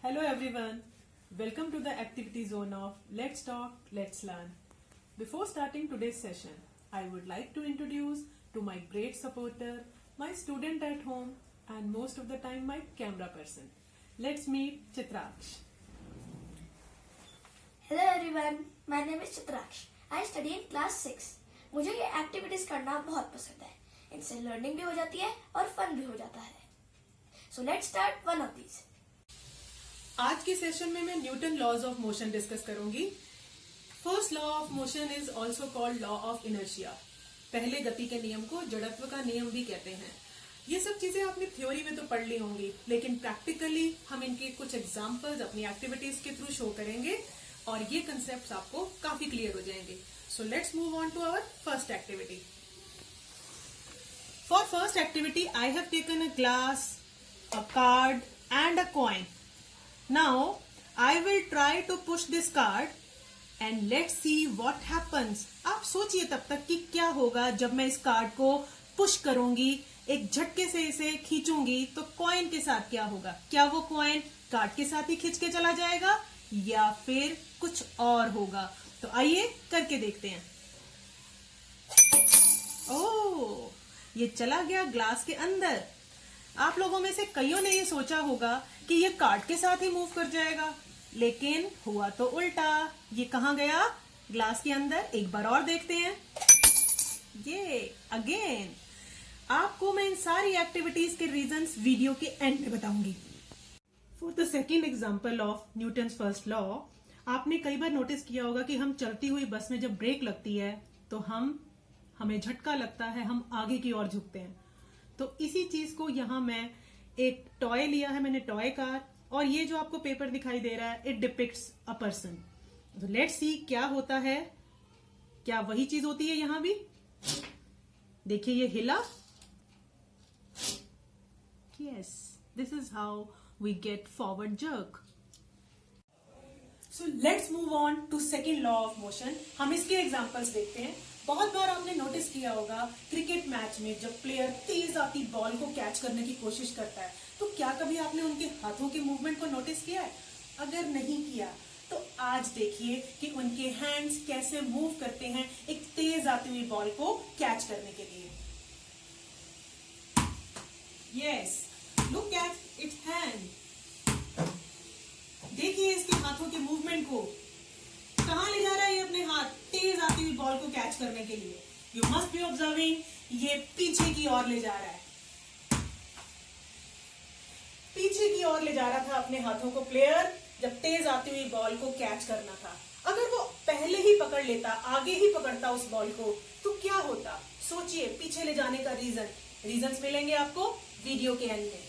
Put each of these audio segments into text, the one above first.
Hello everyone. Welcome to the activity zone of Let's Talk, Let's Learn. Before starting today's session, I would like to introduce to my great supporter, my student at home and most of the time my camera person. Let's meet Chitraksh. Hello everyone, my name is Chitraksh. I study in class 6. मुझे ये activities करना बहुत पसंद है. इनसे learning भी हो जाती है और फन भी हो जाता है. So let's start one of these. आज के सेशन में मैं Newton laws of motion discuss करूंगी. First law of motion is also called law of inertia. पहले गति के नियम को जड़त्व का नियम भी कहते हैं. ये सब चीजें आपने थ्योरी में तो पढ़ ली होंगी, लेकिन प्रैक्टिकली हम इनके कुछ एग्जांपल्स अपनी एक्टिविटीज के थ्रू शो करेंगे और ये कंसेप्ट्स आपको काफी क्लियर हो जाएंगे. So let's move on to our first activity. For first activity I have taken a glass, a card and a coin. Now I will try to push this card and let's see what happens. आप सोचिए तब तक कि क्या होगा जब मैं इस कार्ड को पुश करूंगी, एक झटके से इसे खींचूंगी तो कॉइन के साथ क्या होगा. क्या वो कॉइन कार्ड के साथ ही खींच के चला जाएगा या फिर कुछ और होगा. तो आइए करके देखते हैं. ओह, ये चला गया ग्लास के अंदर. आप लोगों में से कईयों ने ये सोचा होगा कि ये कार्ड के साथ ही मूव कर जाएगा, लेकिन हुआ तो उल्टा. ये कहां गया? ग्लास के अंदर. एक बार और देखते हैं. ये अगेन. आपको मैं इन सारी एक्टिविटीज के रीजंस वीडियो के एंड में बताऊंगी. For the second example of Newton's first law, आपने कई बार नोटिस किया होगा कि हम चलती हुई बस में जब ब्रेक लगती है तो हमें झटका लगता है, हम आगे की ओर झुकते हैं. तो इसी चीज को यहां मैं एक टॉय लिया है, मैंने टॉय कार, और ये जो आपको पेपर दिखाई दे रहा है इट डिपिक्ट्स अ पर्सन. तो लेट्स सी क्या होता है. क्या वही चीज होती है यहां भी? देखिए ये हिला. Yes, this is how we get forward jerk. So let's move on to second law of motion. हम इसके एग्जांपल्स देखते हैं. बहुत बार आपने नोटिस किया होगा क्रिकेट मैच में जब प्लेयर तेज आती बॉल को कैच करने की कोशिश करता है, तो क्या कभी आपने उनके हाथों के मूवमेंट को नोटिस किया है? अगर नहीं किया तो आज देखिए कि उनके हैंड्स कैसे मूव करते हैं एक तेज आती हुई बॉल को कैच करने के लिए. Yes, look at its hand. देखिए इसके हाथों के मूवमेंट को. कहां ले जा रहा है ये अपने हाथ तेज आती हुई बॉल को कैच करने के लिए? You must be observing. ये पीछे की ओर ले जा रहा है. पीछे की ओर ले जा रहा था अपने हाथों को प्लेयर जब तेज आती हुई बॉल को कैच करना था. अगर वो पहले ही पकड़ लेता, आगे ही पकड़ता उस बॉल को, तो क्या होता? सोचिए. पीछे ले जाने का रीजंस मिलेंगे आपको वीडियो के एंड में.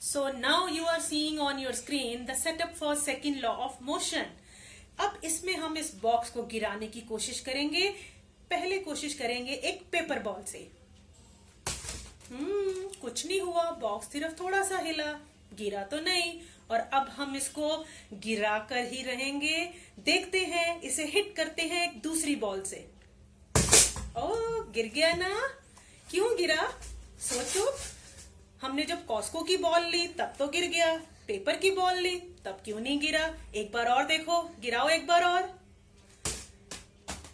So now you are seeing on your screen the setup for second law of motion. अब इसमें हम इस बॉक्स को गिराने की कोशिश करेंगे. पहले कोशिश करेंगे एक पेपर बॉल से. कुछ नहीं हुआ. बॉक्स सिर्फ थोड़ा सा हिला, गिरा तो नहीं. और अब हम इसको गिरा कर ही रहेंगे. देखते हैं, इसे हिट करते हैं एक दूसरी बॉल से. ओह, गिर गया ना. क्यों गिरा? सोचो. हमने जब कॉस्को की बॉल ली तब तो गिर गया, पेपर की बॉल ली तब क्यों नहीं गिरा? एक बार और देखो. गिराओ एक बार और.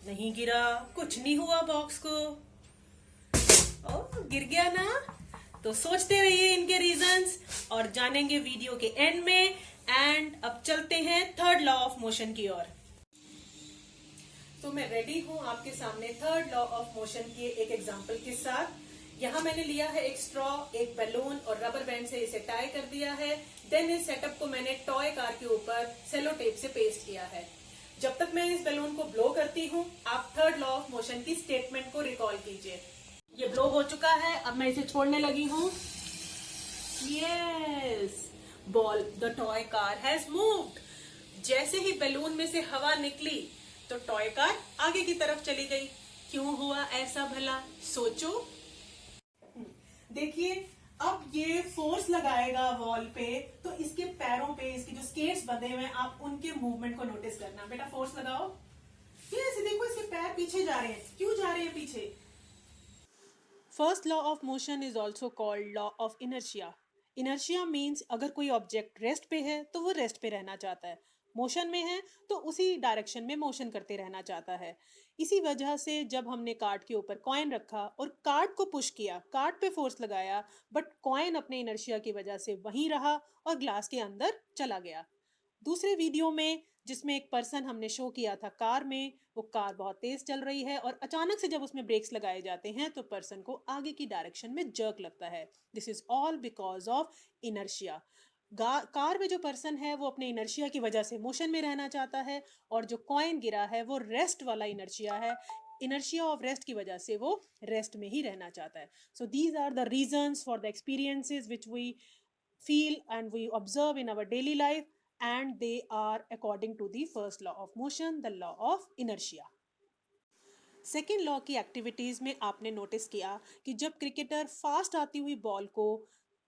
नहीं गिरा. कुछ नहीं हुआ बॉक्स को. ओह, गिर गया ना. तो सोचते रहिए इनके रीजंस और जानेंगे वीडियो के एंड में. एंड अब चलते हैं थर्ड लॉ ऑफ मोशन की ओर. तो मैं रेडी हूं आपके सामने थर्ड लॉ ऑफ मोशन के एक एग्जांपल के साथ. यहाँ मैंने लिया है एक स्ट्रॉ, एक बैलून और रबर बैंड से इसे टाई कर दिया है. देन इस सेटअप को मैंने टॉय कार के ऊपर सेलो टेप से पेस्ट किया है. जब तक मैं इस बैलून को ब्लो करती हूँ, आप थर्ड लॉ ऑफ मोशन की स्टेटमेंट को रिकॉल कीजिए. ये ब्लो हो चुका है. अब मैं इसे छोड़ने लगी हूँ. Yes, ball the toy car has moved. जैसे ही बैलून में से हवा निकली तो टॉय कार आगे की तरफ चली गई. क्यों हुआ ऐसा भला? सोचो. देखिए, अब ये फोर्स लगाएगा वॉल पे, तो इसके पैरों पे इसके जो स्केट्स बंधे हुए हैं, आप उनके मूवमेंट को नोटिस करना. बेटा फोर्स लगाओ. ये ऐसे देखो, इसके पैर पीछे जा रहे हैं. क्यों जा रहे हैं पीछे? First law of motion is also called law of inertia. Inertia means अगर कोई ऑब्जेक्ट रेस्ट पे है तो वो रेस्ट पे रहना चाहता है, मोशन में है तो उसी डायरेक्शन में मोशन करते रहना चाहता है। इसी वजह से जब हमने कार्ड के ऊपर कॉइन रखा और कार्ड को पुश किया, कार्ड पे फोर्स लगाया, बट कॉइन अपने इनर्शिया की वजह से वहीं रहा और ग्लास के अंदर चला गया। दूसरे वीडियो में जिसमें एक पर्सन हमने शो किया था कार में, वो कार बहुत तेज चल रही है और अचानक से जब उसमें ब्रेक्स लगाए जाते हैं तो पर्सन को आगे की डायरेक्शन में जर्क लगता है। This is all because of inertia. Car में जो पर्सन है वो अपने इनर्शिया की वजह से मोशन में रहना चाहता है और जो कॉइन गिरा है वो रेस्ट वाला इनर्शिया है। इनर्शिया ऑफ रेस्ट की वजह से वो रेस्ट में ही रहना चाहता है। So these are the reasons for the experiences which we feel and we observe in our daily life, and they are according to the first law of motion, the law of inertia. Second law की activities में आपने notice किया कि जब cricketer fast आती हुई ball को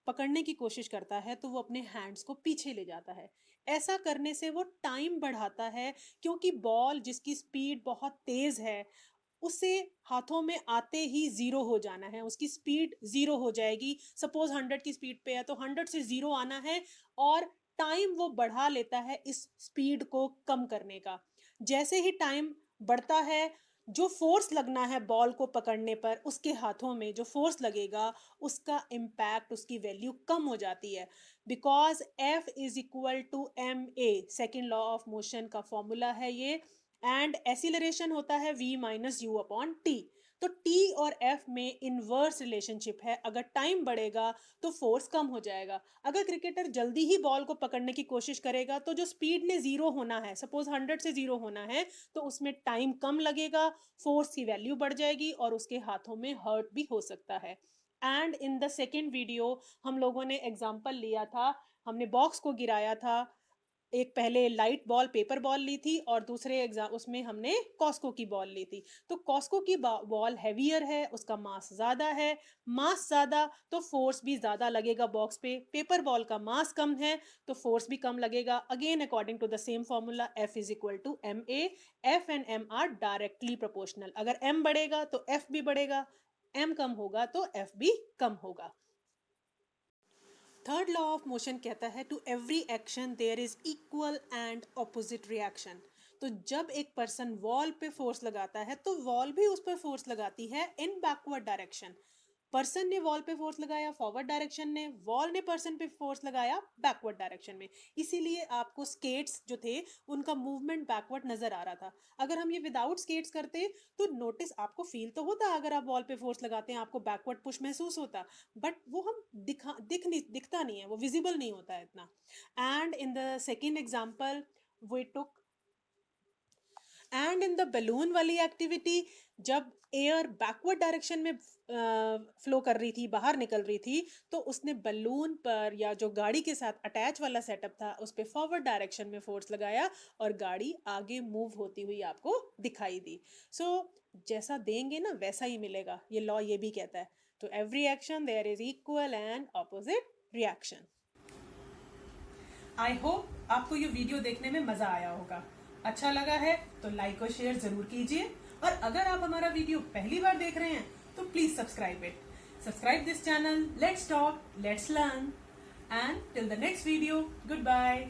पकड़ने की कोशिश करता है तो वो अपने हैंड्स को पीछे ले जाता है। ऐसा करने से वो टाइम बढ़ाता है, क्योंकि बॉल जिसकी स्पीड बहुत तेज है उसे हाथों में आते ही जीरो हो जाना है, उसकी स्पीड जीरो हो जाएगी। सपोज 100 की स्पीड पे है तो 100 से जीरो आना है और टाइम वो बढ़ा लेता है इस स्पीड को कम करने का। जैसे ही टाइम बढ़ता है, जो फोर्स लगना है बॉल को पकड़ने पर, उसके हाथों में जो फोर्स लगेगा उसका इम्पैक्ट, उसकी वैल्यू कम हो जाती है। Because F is equal to ma, second law of motion का फॉर्मूला है ये, एंड एक्सीलरेशन होता है v minus u upon t. तो t और f में इनवर्स रिलेशनशिप है। अगर टाइम बढ़ेगा तो फोर्स कम हो जाएगा। अगर क्रिकेटर जल्दी ही बॉल को पकड़ने की कोशिश करेगा तो जो स्पीड ने जीरो होना है, सपोज 100 से जीरो होना है, तो उसमें टाइम कम लगेगा, फोर्स की वैल्यू बढ़ जाएगी और उसके हाथों में हर्ट भी हो सकता है। And in the second video हम लोगों ने एग्जाम्पल लिया था, हमने बॉक्स को गिराया था। एक पहले लाइट बॉल, पेपर बॉल ली थी और दूसरे एग्जाम उसमें हमने कॉस्को की बॉल ली थी। तो कॉस्को की बॉल हैवियर है, उसका मास ज्यादा है, मास ज्यादा तो फोर्स भी ज्यादा लगेगा बॉक्स पे। पेपर बॉल का मास कम है तो फोर्स भी कम लगेगा। Again according to the same formula, F is equal to ma, F and m are directly proportional. अगर m बढ़ेगा तो F भी बढ़ेगा, m कम होगा तो F भी कम होगा। थर्ड लॉ ऑफ मोशन कहता है to every action there is equal and opposite reaction. तो जब एक पर्सन वॉल पे फोर्स लगाता है तो वॉल भी उस पर फोर्स लगाती है इन बैकवर्ड डायरेक्शन। पर्सन ने वॉल पे फोर्स लगाया फॉरवर्ड डायरेक्शन में, वॉल ने पर्सन पे फोर्स लगाया बैकवर्ड डायरेक्शन में। इसीलिए आपको स्केट्स जो थे उनका मूवमेंट बैकवर्ड नजर आ रहा था। अगर हम ये विदाउट स्केट्स करते तो नोटिस आपको फील तो होता, अगर आप वॉल पे फोर्स लगाते हैं आपको बैकवर्ड पुश महसूस होता, बट वो हम दिखता नहीं है, वो विजिबल नहीं होता है इतना। And in the second example we took, and in the balloon वाली एक्टिविटी, जब एयर बैकवर्ड डायरेक्शन में फ्लो कर रही थी, बाहर निकल रही थी, तो उसने बलून पर या जो गाड़ी के साथ अटैच वाला सेटअप था उस पर फॉरवर्ड डायरेक्शन में फोर्स लगाया और गाड़ी आगे मूव होती हुई आपको दिखाई दी। सो जैसा देंगे ना वैसा ही मिलेगा, ये लॉ ये भी कहता है। तो every action there is equal and opposite reaction. I hope आपको ये वीडियो देखने में मजा आया होगा। अच्छा लगा है तो लाइक और शेयर जरूर कीजिए, और अगर आप हमारा वीडियो पहली बार देख रहे हैं तो please subscribe this channel. Let's talk, let's learn, and till the next video, good bye.